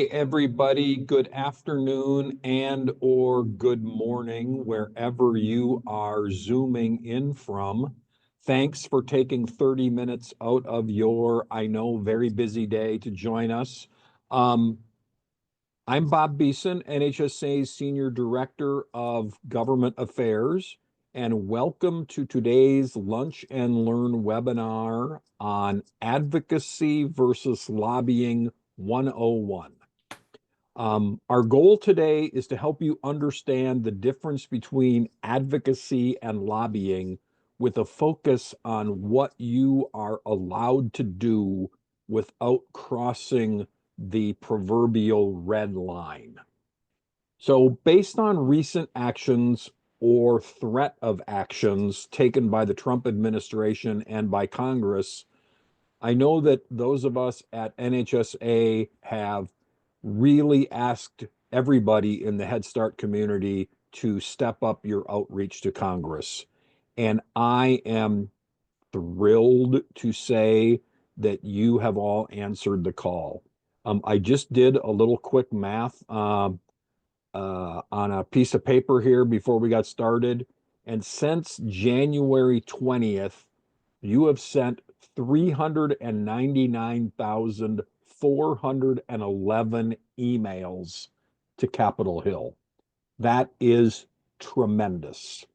Hey, everybody, good afternoon and or good morning, wherever you are zooming in from. Thanks for taking 30 minutes out of your, I know, very busy day to join us. Um, I'm Bob Beeson, NHSA's Senior Director of Government Affairs, and welcome to today's Lunch and Learn webinar on Advocacy versus Lobbying 101. Our goal today is to help you understand the difference between advocacy and lobbying with a focus on what you are allowed to do without crossing the proverbial red line. So, based on recent actions or threat of actions taken by the Trump administration and by Congress, I know that those of us at NHSA have really asked everybody in the Head Start community to step up your outreach to Congress. And I am thrilled to say that you have all answered the call. I just did a little quick math on a piece of paper here before we got started. And since January 20th, you have sent 399,411 emails to Capitol Hill. That is tremendous.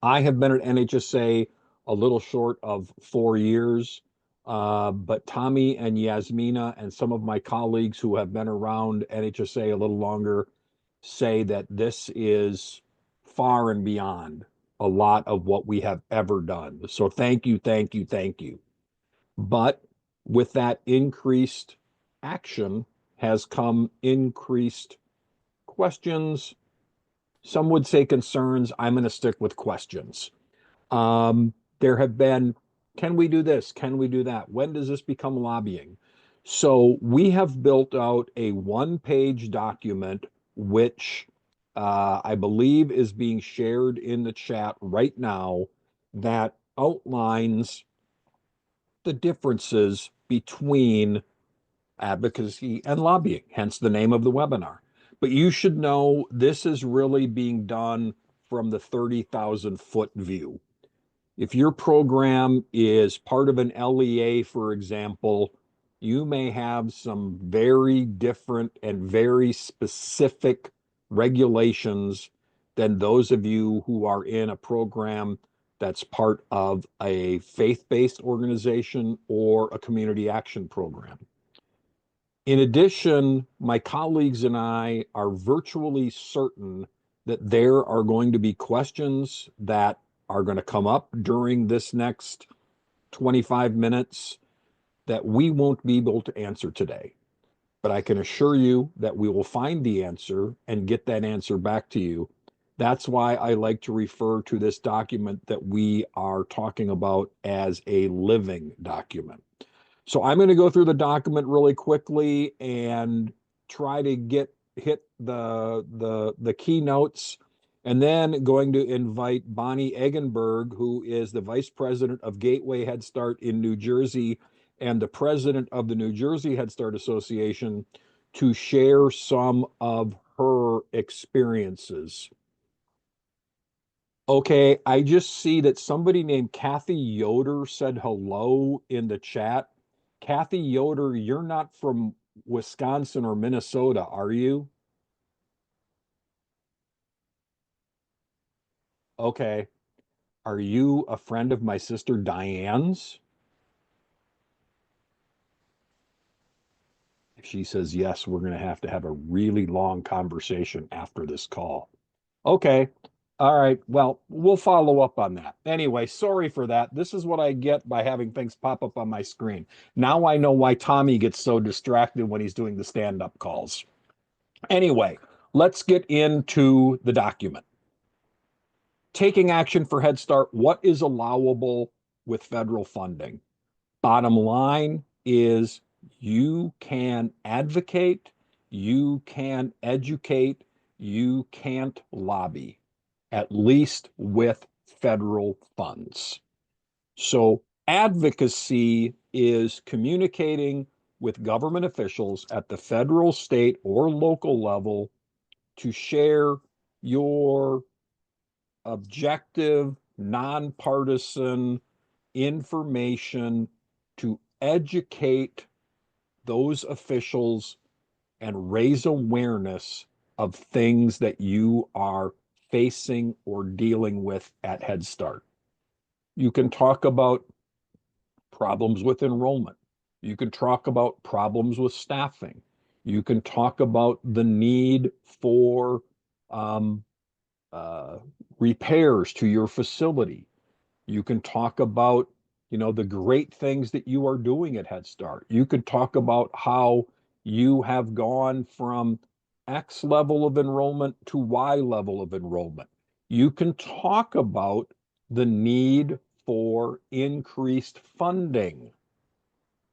I have been at NHSA a little short of 4 years, but Tommy and Yasmina and some of my colleagues who have been around NHSA a little longer say that this is far and beyond a lot of what we have ever done. So thank you, thank you, thank you. But with that increased action has come increased questions. Some would say concerns. I'm going to stick with questions. There have been, can we do this? Can we do that? When does this become lobbying? So we have built out a one-page document, which I believe is being shared in the chat right now, that outlines the differences between advocacy and lobbying, hence the name of the webinar. But you should know this is really being done from the 30,000 foot view. If your program is part of an LEA, for example, you may have some very different and very specific regulations than those of you who are in a program that's part of a faith-based organization or a community action program. In addition, my colleagues and I are virtually certain that there are going to be questions that are going to come up during this next 25 minutes that we won't be able to answer today. But I can assure you that we will find the answer and get that answer back to you. That's why I like to refer to this document that we are talking about as a living document. So I'm going to go through the document really quickly and try to hit the keynotes, and then going to invite Bonnie Eggenberg, who is the vice president of Gateway Head Start in New Jersey and the president of the New Jersey Head Start Association, to share some of her experiences. Okay, I just see that somebody named Kathy Yoder said hello in the chat. Kathy Yoder, you're not from Wisconsin or Minnesota, are you? Okay. Are you a friend of my sister Diane's? If she says yes, we're going to have a really long conversation after this call. Okay. All right. Well, we'll follow up on that. Anyway, sorry for that. This is what I get by having things pop up on my screen. Now I know why Tommy gets so distracted when he's doing the stand-up calls. Anyway, let's get into the document. Taking action for Head Start, what is allowable with federal funding? Bottom line is you can advocate, you can educate, you can't lobby, at least with federal funds. So advocacy is communicating with government officials at the federal, state, or local level to share your objective, nonpartisan information to educate those officials and raise awareness of things that you are facing or dealing with at Head Start. You can talk about problems with enrollment. You can talk about problems with staffing. You can talk about the need for um, uh, repairs to your facility. You can talk about, the great things that you are doing at Head Start. You can talk about how you have gone from X level of enrollment to Y level of enrollment. You can talk about the need for increased funding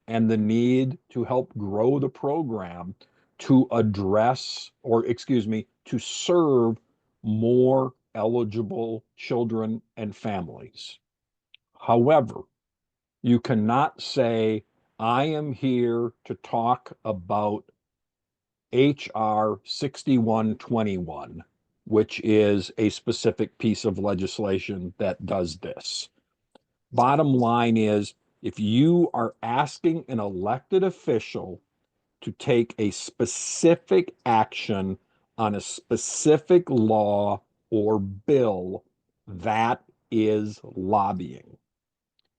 and the need to help grow the program to address, or excuse me, to serve more eligible children and families. However, you cannot say, I am here to talk about HR 6121, which is a specific piece of legislation that does this. Bottom line is, if you are asking an elected official to take a specific action on a specific law or bill, that is lobbying.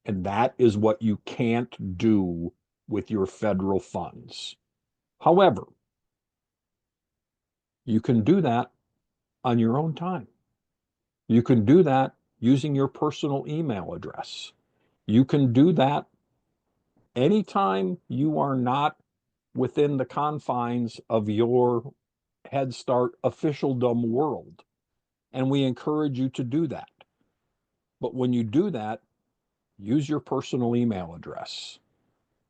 And that is what you can't do with your federal funds. However, you can do that on your own time. You can do that using your personal email address. You can do that anytime you are not within the confines of your Head Start officialdom world. And we encourage you to do that. But when you do that, use your personal email address.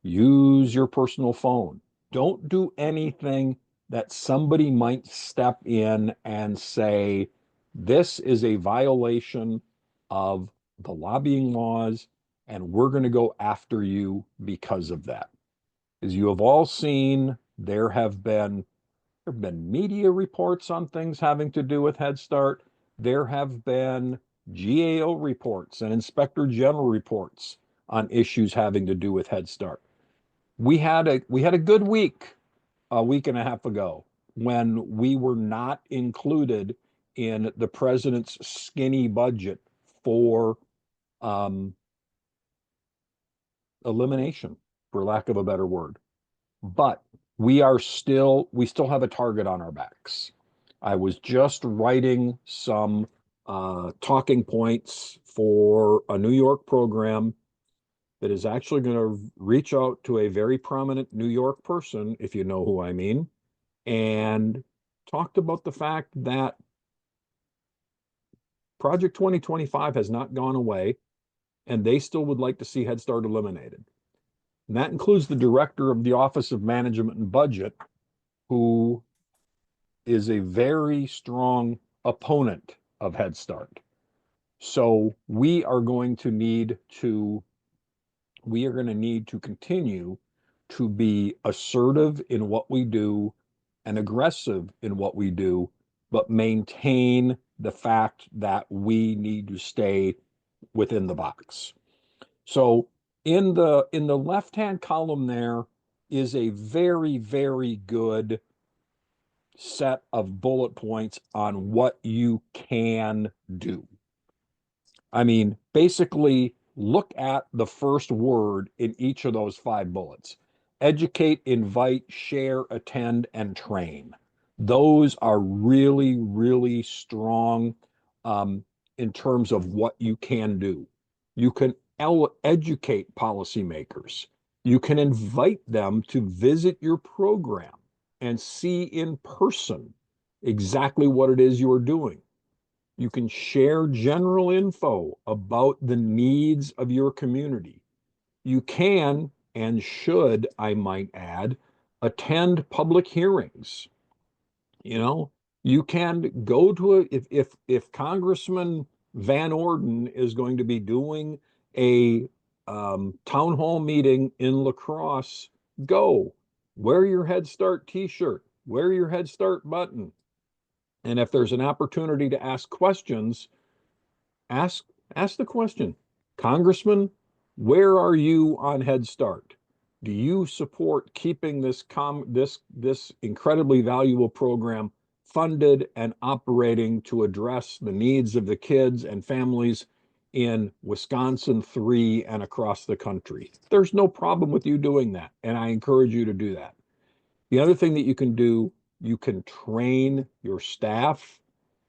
Use your personal phone. Don't do anything that somebody might step in and say, this is a violation of the lobbying laws, and we're going to go after you because of that. As you have all seen, there have been media reports on things having to do with Head Start. There have been GAO reports and Inspector General reports on issues having to do with Head Start. We had a good week a week and a half ago when we were not included in the president's skinny budget for um, elimination, for lack of a better word. But we still have a target on our backs. I was just writing some talking points for a New York program that is actually going to reach out to a very prominent New York person, if you know who I mean, and talked about the fact that Project 2025 has not gone away, and they still would like to see Head Start eliminated. And that includes the director of the Office of Management and Budget, who is a very strong opponent of Head Start. So we are going to need to continue to be assertive in what we do and aggressive in what we do, but maintain the fact that we need to stay within the box. So in the left-hand column there is a very, very good set of bullet points on what you can do. I mean, basically, look at the first word in each of those 5 bullets. Educate, invite, share, attend, and train. Those are really, really strong in terms of what you can do. You can educate policymakers. You can invite them to visit your program and see in person exactly what it is you are doing. You can share general info about the needs of your community. You can and should, I might add, attend public hearings. You know, you can go to if Congressman Van Orden is going to be doing a town hall meeting in La Crosse go. Wear your Head Start t-shirt, wear your Head Start button. And if there's an opportunity to ask questions, ask ask the question. Congressman, where are you on Head Start? Do you support keeping this incredibly valuable program funded and operating to address the needs of the kids and families in Wisconsin 3 and across the country? There's no problem with you doing that, and I encourage you to do that. The other thing that you can do, you can train your staff,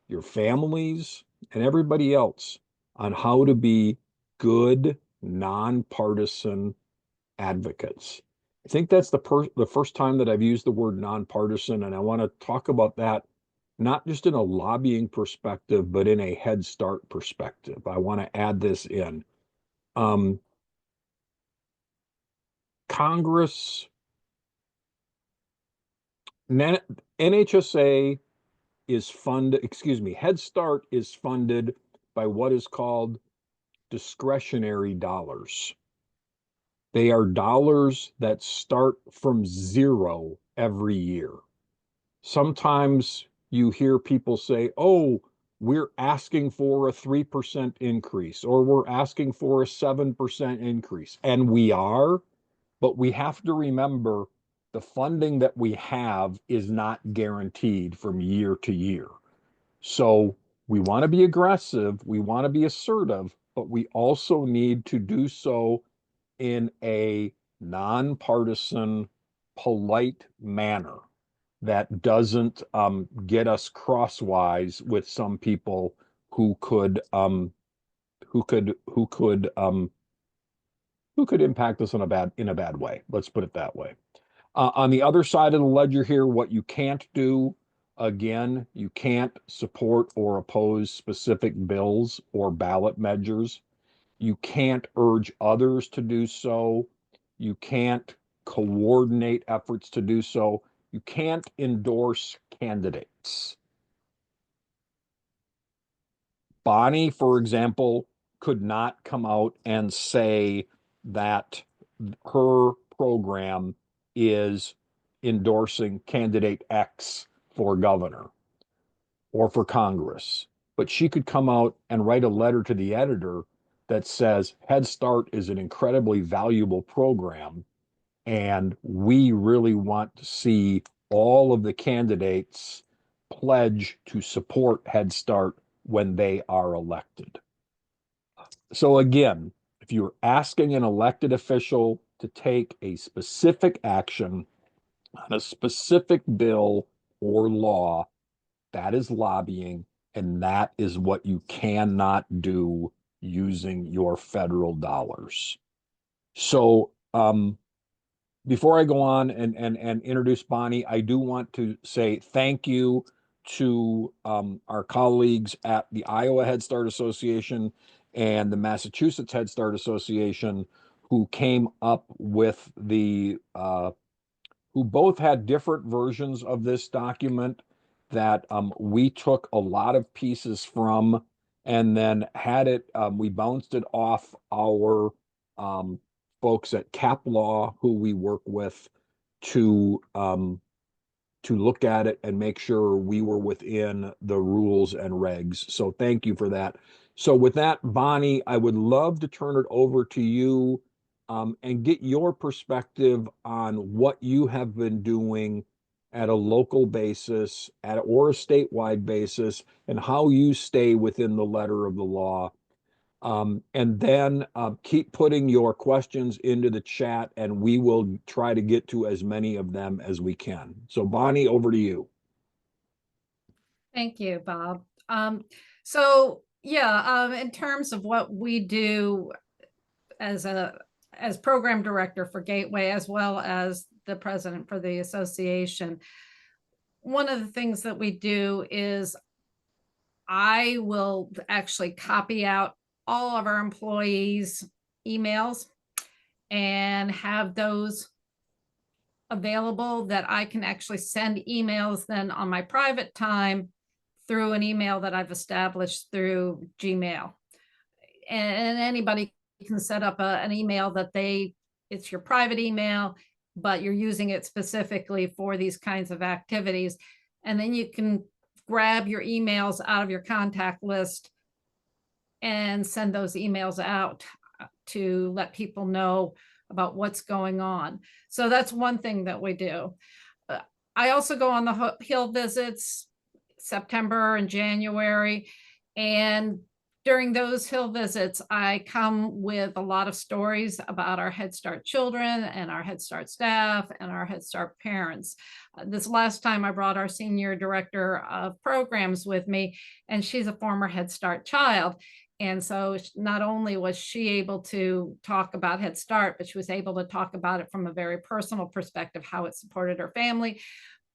your families, and everybody else on how to be good, nonpartisan advocates. I think that's the first time that I've used the word nonpartisan, and I want to talk about that not just in a lobbying perspective, but in a Head Start perspective. I want to add this in. Um, Congress, NHSA is funded, excuse me, Head Start is funded by what is called discretionary dollars. They are dollars that start from zero every year. Sometimes you hear people say, oh, we're asking for a 3% increase, or we're asking for a 7% increase. And we are, but we have to remember the funding that we have is not guaranteed from year to year. So we want to be aggressive, we want to be assertive, but we also need to do so in a nonpartisan, polite manner that doesn't get us crosswise with some people who could who could who could um, who could impact us in a bad way. Let's put it that way. On the other side of the ledger here, what you can't do, again, you can't support or oppose specific bills or ballot measures. You can't urge others to do so. You can't coordinate efforts to do so. You can't endorse candidates. Bonnie, for example, could not come out and say that her program is endorsing candidate X for governor or for Congress. But she could come out and write a letter to the editor that says Head Start is an incredibly valuable program, and we really want to see all of the candidates pledge to support Head Start when they are elected. So again, if you're asking an elected official to take a specific action on a specific bill or law, that is lobbying, and that is what you cannot do using your federal dollars. So before I go on and introduce Bonnie, I do want to say thank you to our colleagues at the Iowa Head Start Association and the Massachusetts Head Start Association who came up with who both had different versions of this document that we took a lot of pieces from and then we bounced it off our um, folks at Cap Law who we work with to um, to look at it and make sure we were within the rules and regs. So thank you for that. So with that, Bonnie, I would love to turn it over to you and get your perspective on what you have been doing at a local basis or a statewide basis and how you stay within the letter of the law. And then keep putting your questions into the chat and we will try to get to as many of them as we can. So Bonnie, over to you. Thank you, Bob. So yeah, in terms of what we do as program director for Gateway, as well as the president for the association, one of the things that we do is I will actually copy out all of our employees' emails and have those available that I can actually send emails then on my private time through an email that I've established through Gmail. And anybody can set up an email that it's your private email. but you're using it specifically for these kinds of activities. And then you can grab your emails out of your contact list and send those emails out to let people know about what's going on. So that's one thing that we do. I also go on the Hill visits September and January. And during those Hill visits, I come with a lot of stories about our Head Start children and our Head Start staff and our Head Start parents. This last time I brought our senior director of programs with me, and she's a former Head Start child. And so not only was she able to talk about Head Start, but she was able to talk about it from a very personal perspective, how it supported her family,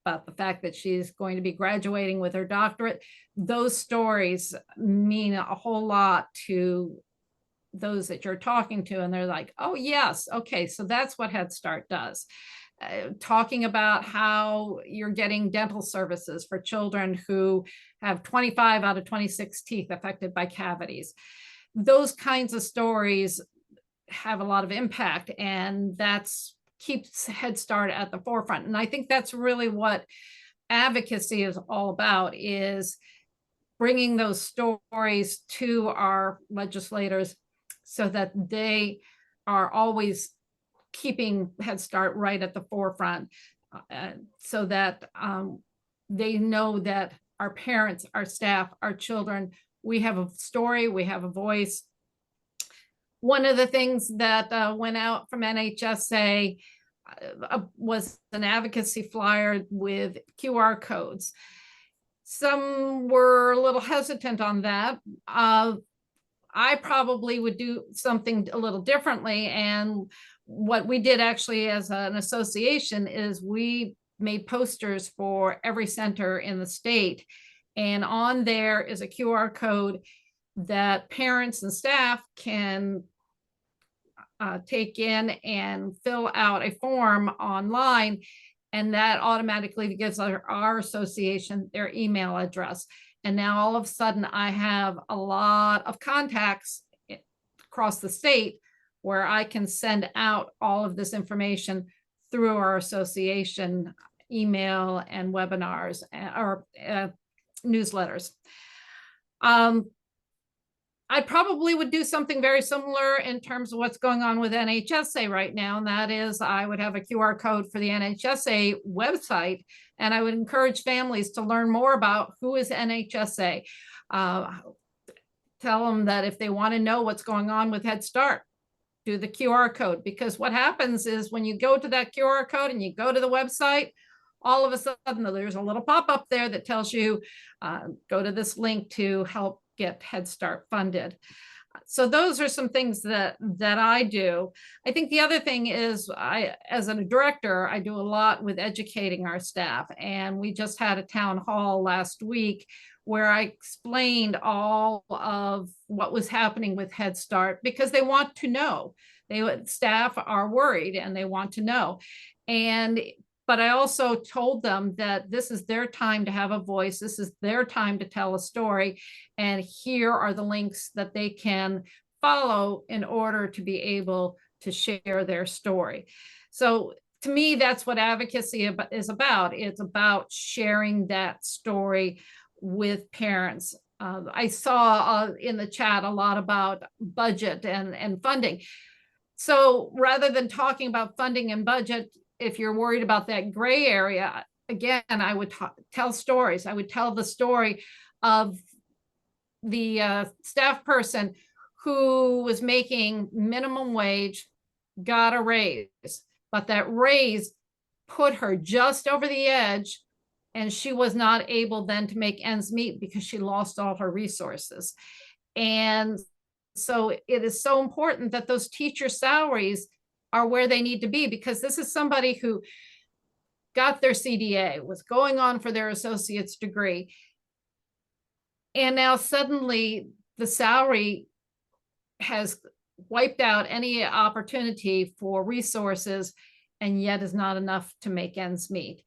about the fact that she's going to be graduating with her doctorate. Those stories mean a whole lot to those that you're talking to. And they're like, oh, yes, okay, so that's what Head Start does. Talking about how you're getting dental services for children who have 25 out of 26 teeth affected by cavities. Those kinds of stories have a lot of impact, and that's keeps Head Start at the forefront. And I think that's really what advocacy is all about, is bringing those stories to our legislators so that they are always keeping Head Start right at the forefront, so that they know that our parents, our staff, our children, we have a story, we have a voice. One of the things that went out from NHSA was an advocacy flyer with QR codes. Some were a little hesitant on that. I probably would do something a little differently. And what we did actually as an association is we made posters for every center in the state. And on there is a QR code that parents and staff can take in and fill out a form online. And that automatically gives our association their email address. And now all of a sudden I have a lot of contacts across the state where I can send out all of this information through our association email and webinars or newsletters. I probably would do something very similar in terms of what's going on with NHSA right now. And that is, I would have a QR code for the NHSA website, and I would encourage families to learn more about who is NHSA. Tell them that if they want to know what's going on with Head Start, do the QR code, because what happens is when you go to that QR code and you go to the website, all of a sudden there's a little pop-up there that tells you, go to this link to help get Head Start funded. So those are some things that I do. I think the other thing is, as a director, I do a lot with educating our staff. And we just had a town hall last week where I explained all of what was happening with Head Start, because they want to know. Staff are worried and they want to know. But I also told them that this is their time to have a voice. This is their time to tell a story. And here are the links that they can follow in order to be able to share their story. So to me, that's what advocacy is about. It's about sharing that story with parents. I saw in the chat a lot about budget and funding. So rather than talking about funding and budget, if you're worried about that gray area, again, I would tell stories. I would tell the story of the staff person who was making minimum wage, got a raise, but that raise put her just over the edge, and she was not able then to make ends meet because she lost all her resources. And so it is so important that those teacher salaries are where they need to be, because this is somebody who got their CDA, was going on for their associate's degree, and now suddenly the salary has wiped out any opportunity for resources, and yet is not enough to make ends meet.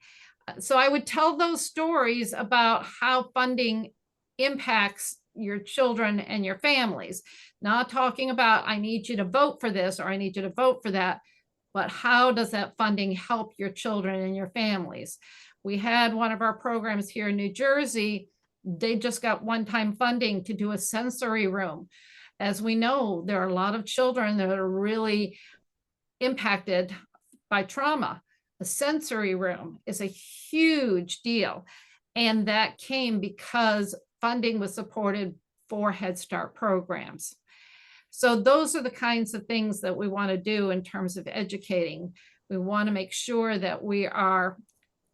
So I would tell those stories about how funding impacts your children and your families, not talking about, I need you to vote for this or I need you to vote for that, but how does that funding help your children and your families? We had one of our programs here in New Jersey. They just got one-time funding to do a sensory room. As we know, there are a lot of children that are really impacted by trauma. A sensory room is a huge deal. And that came because funding was supported for Head Start programs. So those are the kinds of things that we want to do in terms of educating. We want to make sure that we are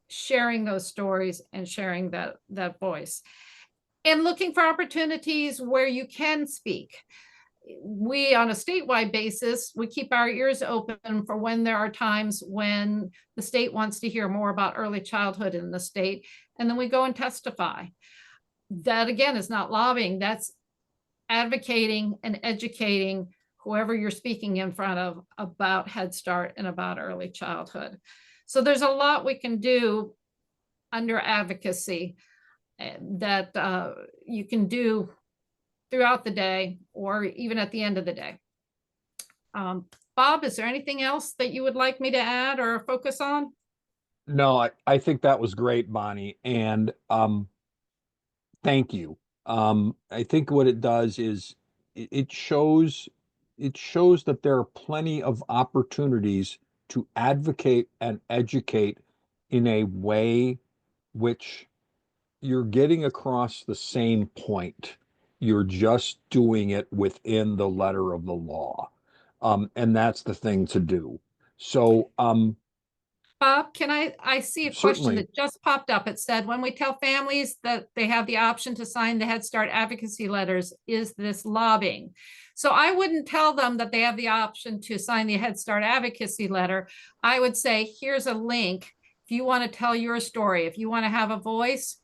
sharing those stories and sharing that voice. And looking for opportunities where you can speak. We, on a statewide basis, we keep our ears open for when there are times when the state wants to hear more about early childhood in the state, and then we go and testify. That again is not lobbying, that's advocating and educating whoever you're speaking in front of about Head Start and about early childhood. So there's a lot we can do under advocacy that you can do throughout the day or even at the end of the day. Bob, is there anything else that you would like me to add or focus on? No, I think that was great, Bonnie, and thank you. I think what it does is it shows that there are plenty of opportunities to advocate and educate in a way which you're getting across the same point. You're just doing it within the letter of the law. And that's the thing to do. So, Bob, I see a question certainly, that just popped up. It said, when we tell families that they have the option to sign the Head Start advocacy letters, is this lobbying? So I wouldn't tell them that they have the option to sign the Head Start advocacy letter. I would say, here's a link. If you want to tell your story, if you want to have a voice,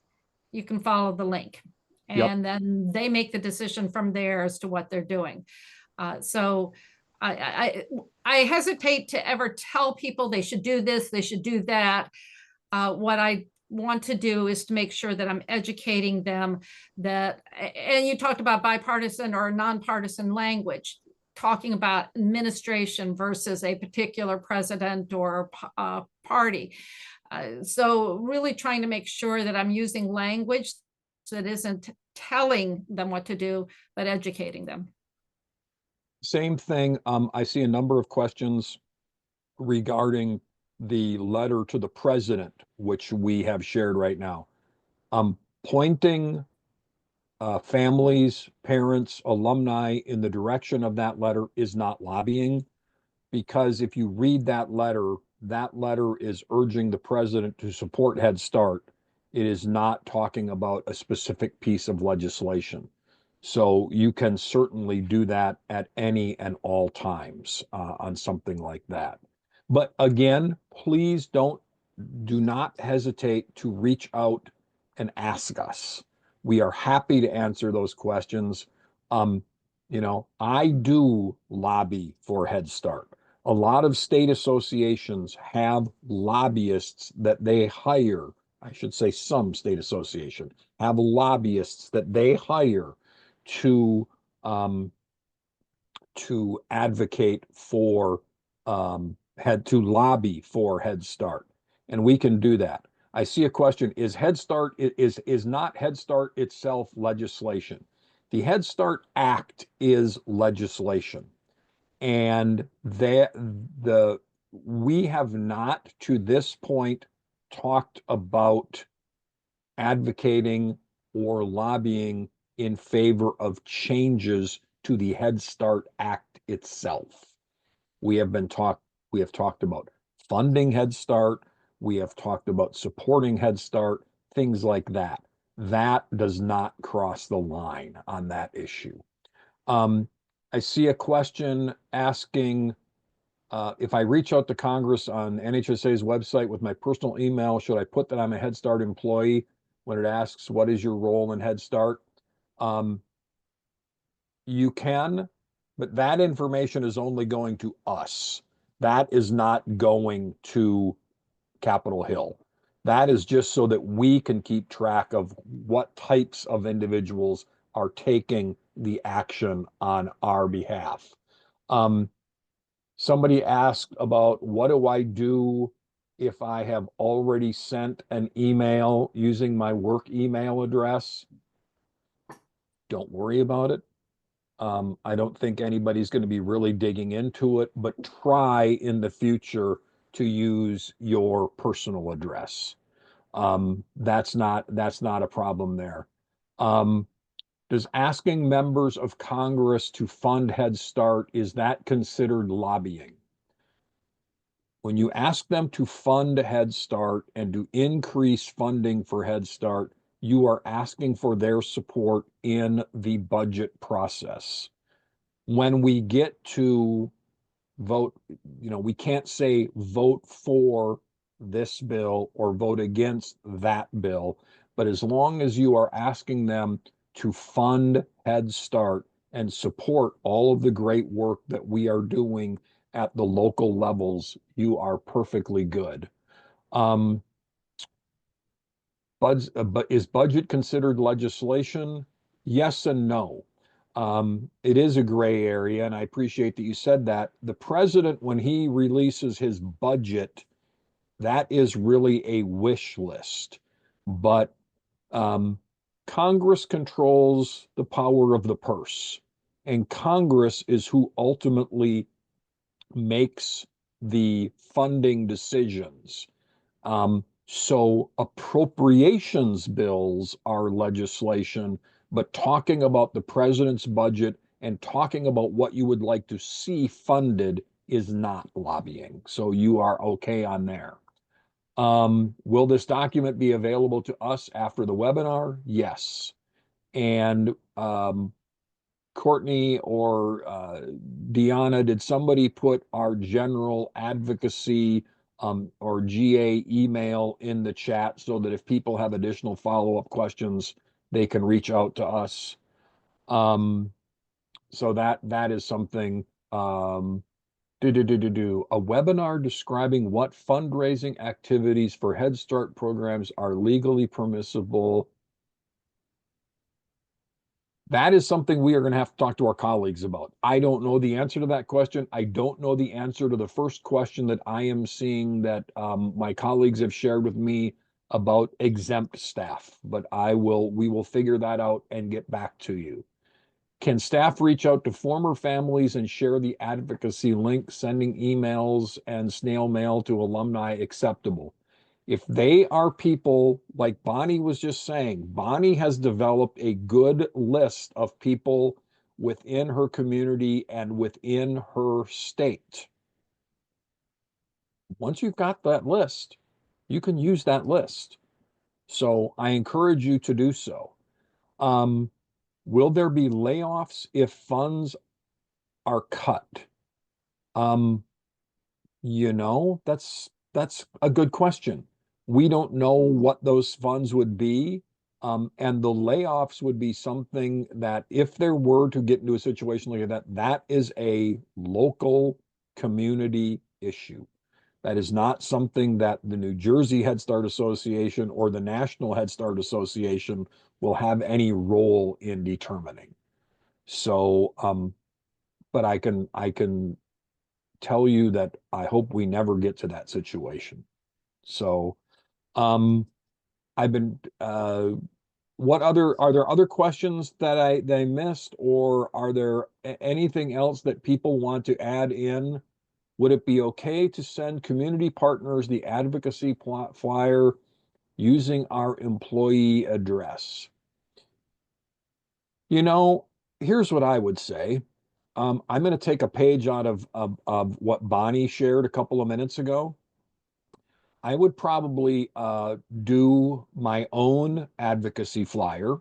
you can follow the link. yep. And then they make the decision from there as to what they're doing. So I hesitate to ever tell people they should do this, they should do that. What I want to do is to make sure that I'm educating them that, and you talked about bipartisan or nonpartisan language, talking about administration versus a particular president or party. So really trying to make sure that I'm using language that isn't telling them what to do, but educating them. Same thing. I see a number of questions regarding the letter to the president, which we have shared right now. Pointing families, parents, alumni in the direction of that letter is not lobbying, because if you read that letter is urging the president to support Head Start. It is not talking about a specific piece of legislation. So you can certainly do that at any and all times on something like that. But again, please do not hesitate to reach out and ask us. We are happy to answer those questions. Um, I do lobby for Head Start. A lot of state associations have lobbyists that they hire. I should say some state association have lobbyists that they hire to um, to advocate for had to lobby for Head Start, and we can do that. I see a question: Is Head Start is not Head Start itself legislation? The Head Start Act is legislation, and the we have not to this point talked about advocating or lobbying in favor of changes to the Head Start Act itself. We have been talked we have talked about funding Head Start, we have talked about supporting Head Start, things like that. That does not cross the line on that issue. Um, I see a question asking if I reach out to Congress on NHSA's website with my personal email, should I put that I'm a Head Start employee when it asks, what is your role in Head Start? Um, you can, but that information is only going to us. That is not going to Capitol Hill. That is just so that we can keep track of what types of individuals are taking the action on our behalf. Um, Somebody asked about what do I do if I have already sent an email using my work email address? Don't worry about it. I don't think anybody's going to be really digging into it, but try in the future to use your personal address. That's not a problem there. Um, does asking members of Congress to fund Head Start, is that considered lobbying? When you ask them to fund Head Start and to increase funding for Head Start, you are asking for their support in the budget process. When we get to vote, we can't say vote for this bill or vote against that bill. But as long as you are asking them to fund Head Start and support all of the great work that we are doing at the local levels, you are perfectly good. Um, but is budget considered legislation? Yes and no. It is a gray area, and I appreciate that you said that. The president, when he releases his budget, that is really a wish list. But um, Congress controls the power of the purse, and Congress is who ultimately makes the funding decisions. So appropriations bills are legislation, but talking about the president's budget and talking about what you would like to see funded is not lobbying. So you are okay on there. Will this document be available to us after the webinar? Yes. And Courtney or Deanna, did somebody put our general advocacy or GA email in the chat so that if people have additional follow-up questions, they can reach out to us? So that is something. A webinar describing what fundraising activities for Head Start programs are legally permissible. That is something we are going to have to talk to our colleagues about. I don't know the answer to that question. I don't know the answer to the first question that I am seeing that my colleagues have shared with me about exempt staff, but we will figure that out and get back to you. Can staff reach out to former families and share the advocacy link, sending emails and snail mail to alumni acceptable? If they are people like Bonnie was just saying, Bonnie has developed a good list of people within her community and within her state. Once you've got that list, you can use that list. So I encourage you to do so. Will there be layoffs if funds are cut? Um, that's a good question. We don't know what those funds would be. And the layoffs would be something that if there were to get into a situation like that, that is a local community issue. That is not something that the New Jersey Head Start Association or the National Head Start Association will have any role in determining. So, but I can tell you that I hope we never get to that situation. So, um, I've been, what other, are there other questions that I missed, or are there anything else that people want to add in? Would it be okay to send community partners the advocacy flyer using our employee address? You know, here's what I would say. I'm going to take a page out of what Bonnie shared a couple of minutes ago. I would probably do my own advocacy flyer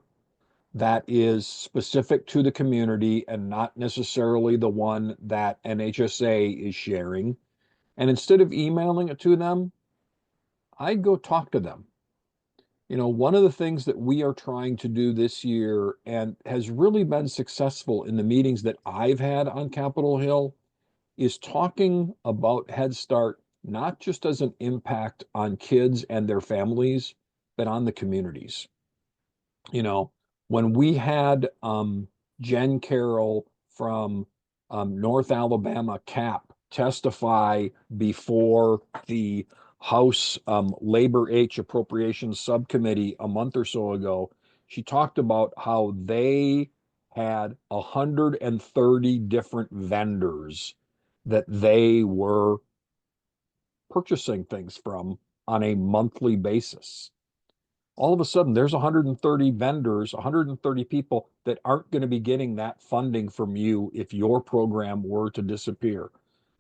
that is specific to the community and not necessarily the one that NHSA is sharing. And instead of emailing it to them, I'd go talk to them. One of the things that we are trying to do this year and has really been successful in the meetings that I've had on Capitol Hill is talking about Head Start, not just as an impact on kids and their families, but on the communities. You know, when we had Jen Carroll from North Alabama CAP testify before the House Labor H Appropriations Subcommittee a month or so ago. She talked about how they had 130 different vendors that they were purchasing things from on a monthly basis. All of a sudden, there's 130 vendors, 130 people that aren't going to be getting that funding from you if your program were to disappear.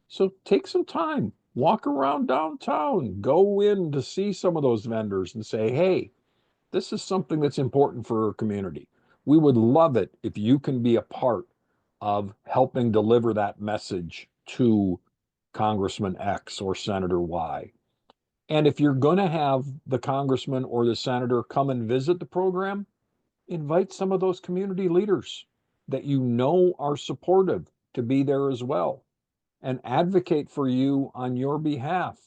So take some time, walk around downtown, go in to see some of those vendors and say, hey, this is something that's important for our community. We would love it if you can be a part of helping deliver that message to Congressman X or Senator Y. And if you're going to have the congressman or the senator come and visit the program, invite some of those community leaders that you know are supportive to be there as well and advocate for you on your behalf.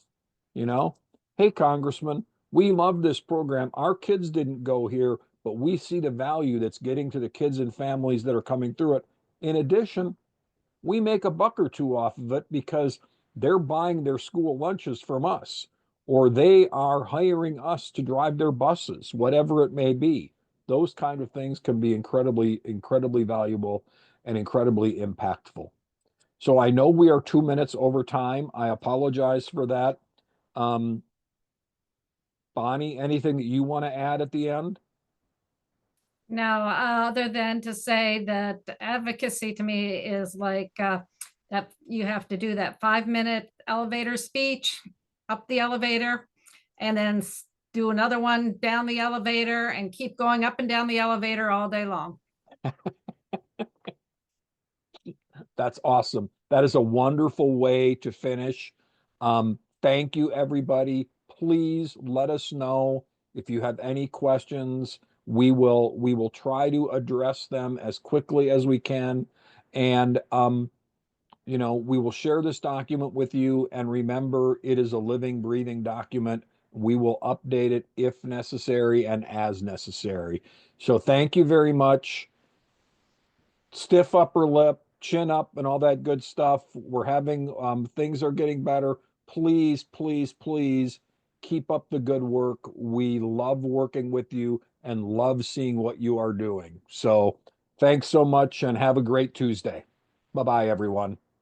You know, hey, Congressman, we love this program. Our kids didn't go here, but we see the value that's getting to the kids and families that are coming through it. In addition, we make a buck or two off of it because they're buying their school lunches from us, or they are hiring us to drive their buses, whatever it may be. Those kind of things can be incredibly, incredibly valuable and incredibly impactful. So I know we are 2 minutes over time. I apologize for that. Um, Bonnie, anything that you want to add at the end? No, other than to say that advocacy to me is like that you have to do that 5 minute elevator speech up the elevator and then do another one down the elevator and keep going up and down the elevator all day long. That's awesome. That is a wonderful way to finish. Thank you, everybody. Please let us know if you have any questions. We will try to address them as quickly as we can. And we will share this document with you. And remember, it is a living, breathing document. We will update it if necessary and as necessary. So thank you very much. Stiff upper lip, chin up, and all that good stuff. We're having things are getting better. Please, please, please keep up the good work. We love working with you and love seeing what you are doing. So thanks so much and have a great Tuesday. Bye bye, everyone.